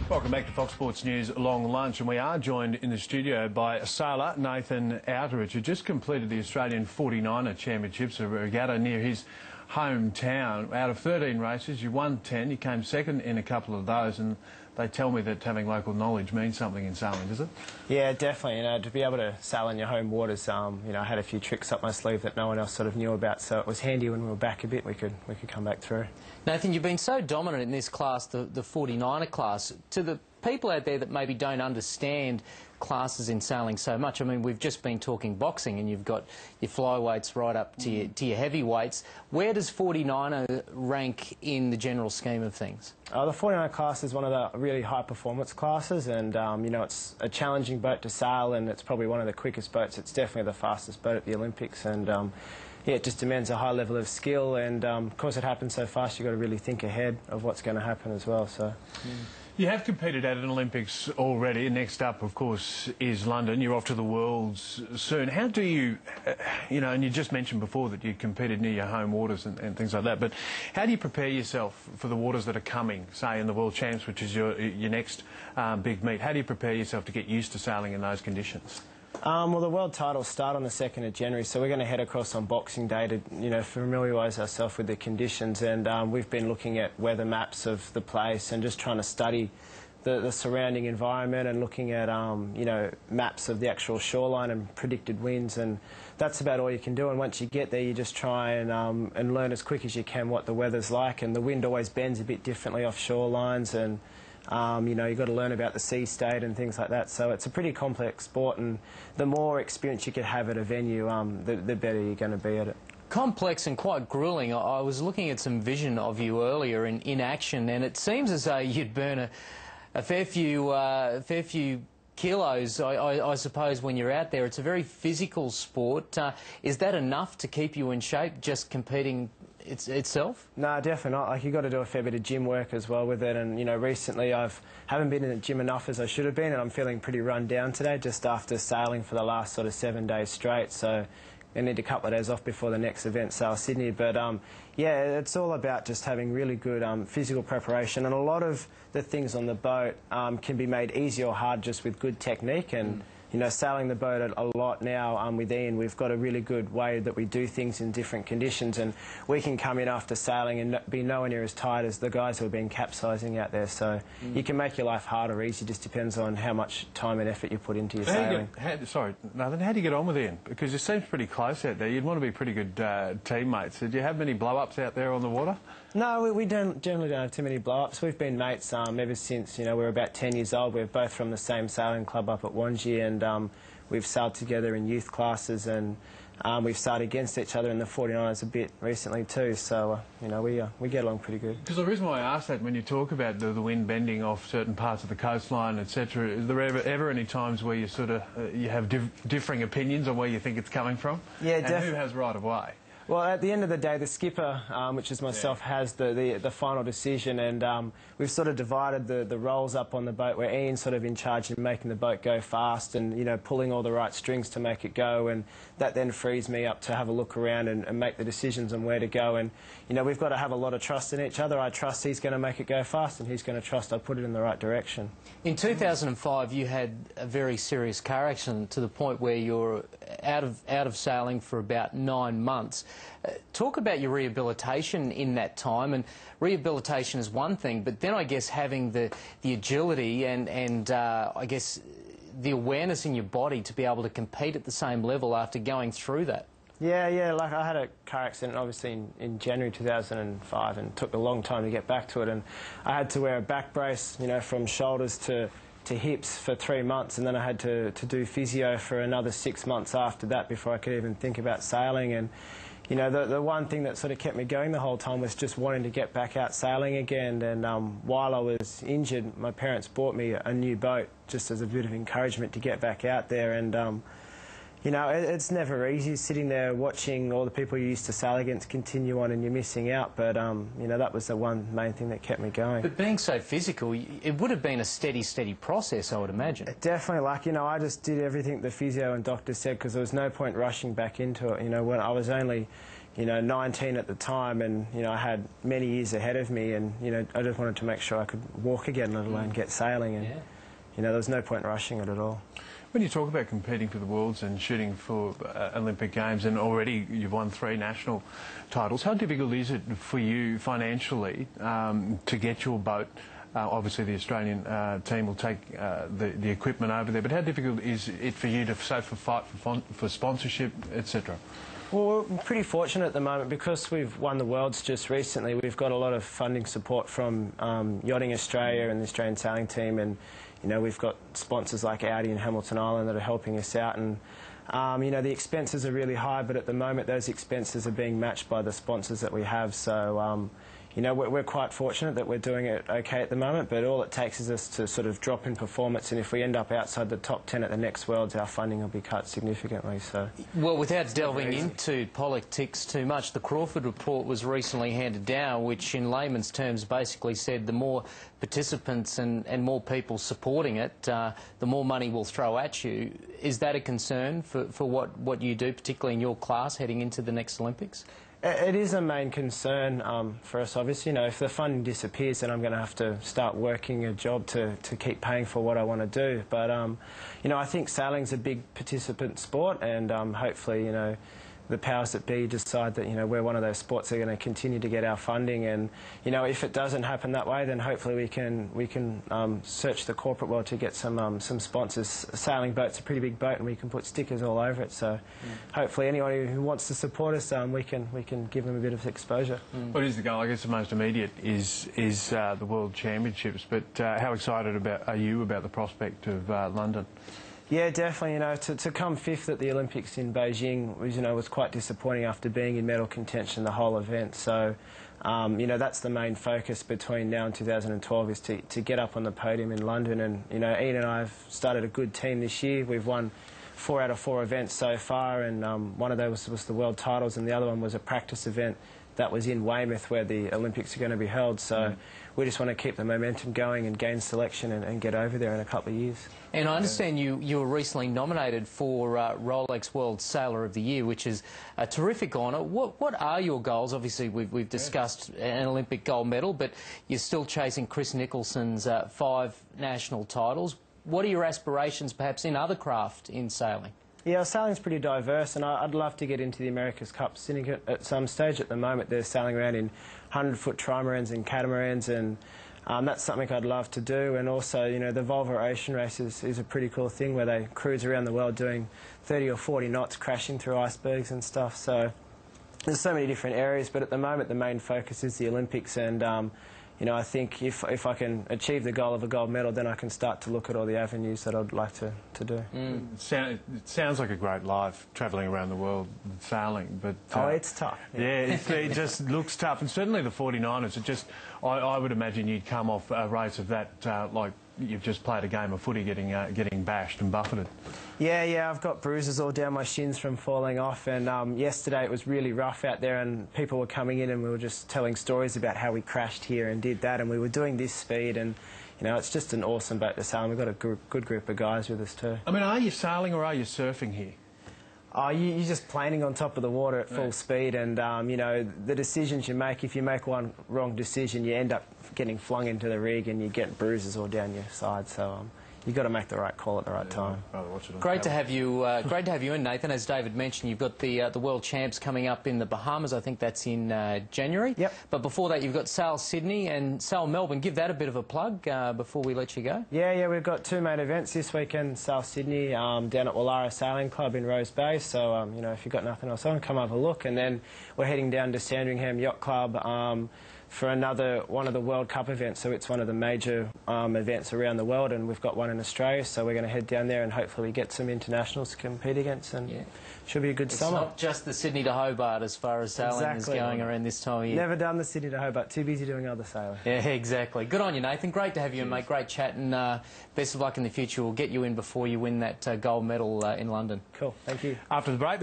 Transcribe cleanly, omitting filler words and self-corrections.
Welcome back to Fox Sports News Long Lunch, and we are joined in the studio by sailor Nathan Outteridge, who just completed the Australian 49er Championships, a regatta near his hometown. Out of 13 races, you won 10, you came second in a couple of those, and they tell me that having local knowledge means something in sailing, does it? Yeah, definitely. To be able to sail in your home waters, I had a few tricks up my sleeve that no one else sort of knew about, so it was handy when we were back a bit, we could come back through. Nathan, you've been so dominant in this class, the 49er class. To the people out there that maybe don't understand classes in sailing so much, I mean, we've just been talking boxing and you've got your flyweights right up to your heavyweights. Where does 49er rank in the general scheme of things? The 49er class is one of the really high performance classes, and it's a challenging boat to sail, and it's probably one of the quickest boats. It's definitely the fastest boat at the Olympics, and yeah, it just demands a high level of skill, and because it happens so fast, you've got to really think ahead of what's going to happen as well. So. You have competed at an Olympics already. Next up, of course, is London. You're off to the Worlds soon. How do you, and you just mentioned before that you competed near your home waters and things like that, but how do you prepare yourself for the waters that are coming, say in the World Champs, which is your next big meet? How do you prepare yourself to get used to sailing in those conditions? Well, the world titles start on the 2nd of January, so we're going to head across on Boxing Day to, familiarise ourselves with the conditions, and we've been looking at weather maps of the place and just trying to study the surrounding environment and looking at, maps of the actual shoreline and predicted winds, and that's about all you can do. And once you get there, you just try and learn as quick as you can what the weather's like, and the wind always bends a bit differently off shorelines, and you've got to learn about the sea state and things like that. So it's a pretty complex sport, and the more experience you could have at a venue, the better you're going to be at it. Complex and quite gruelling. I was looking at some vision of you earlier in action, and it seems as though you'd burn a fair few kilos, I suppose, when you're out there. It's a very physical sport. Is that enough to keep you in shape, just competing itself? No, definitely not. Like, you've got to do a fair bit of gym work as well with it, and recently haven't been in the gym enough as I should have been, and I'm feeling pretty run down today just after sailing for the last sort of 7 days straight, so I need a couple of days off before the next event, Sail Sydney. But yeah, it's all about just having really good physical preparation, and a lot of the things on the boat can be made easy or hard just with good technique. And sailing the boat a lot now with Ian, we've got a really good way that we do things in different conditions, and we can come in after sailing and be nowhere near as tired as the guys who have been capsizing out there. So you can make your life hard or easy, just depends on how much time and effort you put into your sailing. Sorry, Nathan, how do you get on with Ian? Because it seems pretty close out there. You'd want to be pretty good teammates. Did you have many blow-ups out there on the water? No, we generally don't have too many blow-ups. We've been mates ever since we were about 10 years old. We're both from the same sailing club up at Wanji, and we've sailed together in youth classes, and we've sailed against each other in the 49ers a bit recently too. So we get along pretty good. Because the reason why I asked that, when you talk about the wind bending off certain parts of the coastline, etc., is there ever any times where you you have differing opinions on where you think it's coming from? Yeah, definitely. And who has right of way? Well, at the end of the day, the skipper, which is myself, has the final decision, and we've sort of divided the roles up on the boat, where Ian's sort of in charge of making the boat go fast and, pulling all the right strings to make it go, and that then frees me up to have a look around and make the decisions on where to go. And, we've got to have a lot of trust in each other. I trust he's going to make it go fast, and he's going to trust I put it in the right direction. In 2005, you had a very serious car accident to the point where you're out of sailing for about 9 months. Talk about your rehabilitation in that time. And rehabilitation is one thing, but then I guess having the agility and I guess the awareness in your body to be able to compete at the same level after going through that. Yeah, like I had a car accident obviously in January 2005, and it took a long time to get back to it, and I had to wear a back brace, from shoulders to hips for 3 months, and then I had to do physio for another 6 months after that before I could even think about sailing. And the one thing that sort of kept me going the whole time was just wanting to get back out sailing again. And while I was injured, my parents bought me a new boat just as a bit of encouragement to get back out there. And it's never easy sitting there watching all the people you used to sail against continue on, and you're missing out. But that was the one main thing that kept me going. But being so physical, it would have been a steady process, I would imagine. Definitely. Like, I just did everything the physio and doctor said, because there was no point rushing back into it. When I was only you know, 19 at the time, and, you know, I had many years ahead of me, and, you know, I just wanted to make sure I could walk again, let alone get sailing, and, you know, there was no point rushing it at all. When you talk about competing for the Worlds and shooting for Olympic Games, and already you've won 3 national titles, how difficult is it for you financially to get your boat? Obviously, the Australian team will take the equipment over there, but how difficult is it for you to fight for sponsorship, etc.? Well, we're pretty fortunate at the moment because we've won the Worlds just recently. We've got a lot of funding support from Yachting Australia and the Australian sailing team, and you know, we've got sponsors like Audi and Hamilton Island that are helping us out, and you know, the expenses are really high, but at the moment those expenses are being matched by the sponsors that we have. So you know, we're quite fortunate that we're doing it okay at the moment, but all it takes is us to sort of drop in performance, and if we end up outside the top 10 at the next Worlds, our funding will be cut significantly. So, well, without delving into politics too much, the Crawford report was recently handed down, which in layman's terms basically said the more participants and more people supporting it, the more money we'll throw at you. Is that a concern for what you do, particularly in your class, heading into the next Olympics? It is a main concern for us, obviously. You know, if the funding disappears, then I'm going to have to start working a job to keep paying for what I want to do. But, you know, I think sailing's a big participant sport, and hopefully, you know, the powers that be decide that, you know, we're one of those sports that are going to continue to get our funding. And, you know, if it doesn't happen that way, then hopefully we can search the corporate world to get some sponsors. A sailing boat's a pretty big boat, and we can put stickers all over it. So hopefully anyone who wants to support us, we can give them a bit of exposure. What is the goal? I guess the most immediate is the World Championships. But how excited are you about the prospect of London? Yeah, definitely. You know, to come 5th at the Olympics in Beijing was quite disappointing after being in medal contention the whole event. So, you know, that's the main focus between now and 2012 is to get up on the podium in London. And, you know, Ian and I have started a good team this year. We've won 4 out of 4 events so far, and one of those was the world titles, and the other one was a practice event that was in Weymouth where the Olympics are going to be held. So we just want to keep the momentum going and gain selection and get over there in a couple of years. And I understand you were recently nominated for Rolex World Sailor of the Year, which is a terrific honour. What are your goals? Obviously, we've discussed an Olympic gold medal, but you're still chasing Chris Nicholson's 5 national titles. What are your aspirations, perhaps, in other craft in sailing? Yeah, sailing's pretty diverse, and I'd love to get into the America's Cup syndicate at some stage. At the moment, they're sailing around in 100-foot trimarans and catamarans, and that's something I'd love to do. And also, you know, the Volvo Ocean Race is a pretty cool thing where they cruise around the world doing 30 or 40 knots, crashing through icebergs and stuff. So there's so many different areas, but at the moment, the main focus is the Olympics, and you know, I think if I can achieve the goal of a gold medal, then I can start to look at all the avenues that I'd like to do. It sounds like a great life, travelling around the world sailing, but... oh, it's tough. Yeah, it just looks tough, and certainly the 49ers, I would imagine you'd come off a race of that like you've just played a game of footy getting bashed and buffeted. Yeah, I've got bruises all down my shins from falling off, and yesterday it was really rough out there, and people were coming in and we were just telling stories about how we crashed here and did that, and we were doing this speed, and you know, it's just an awesome boat to sail, and we've got a good group of guys with us too. I mean, are you sailing or are you surfing here? Oh, you're just planing on top of the water at full speed, and you know, the decisions you make, if you make one wrong decision, you end up getting flung into the rig and you get bruises all down your side. So you've got to make the right call at the right time. Great to have you. Great to have you in, Nathan. As David mentioned, you've got the World Champs coming up in the Bahamas. I think that's in January. Yep. But before that, you've got Sail Sydney and Sail Melbourne. Give that a bit of a plug before we let you go. Yeah, we've got 2 main events this weekend. Sail Sydney down at Wallara Sailing Club in Rose Bay. So you know, if you've got nothing else on, come have a look. And then we're heading down to Sandringham Yacht Club for one of the World Cup events. So it's one of the major events around the world, and we've got one in Australia, so we're going to head down there and hopefully we get some internationals to compete against, and should be a good summer. It's not just the Sydney to Hobart as far as sailing is going around this time of year. Never done the Sydney to Hobart, too busy doing other sailing. Yeah, exactly. Good on you, Nathan. Great to have you, mate. Great chat, and best of luck in the future. We'll get you in before you win that gold medal in London. Cool, thank you. After the break.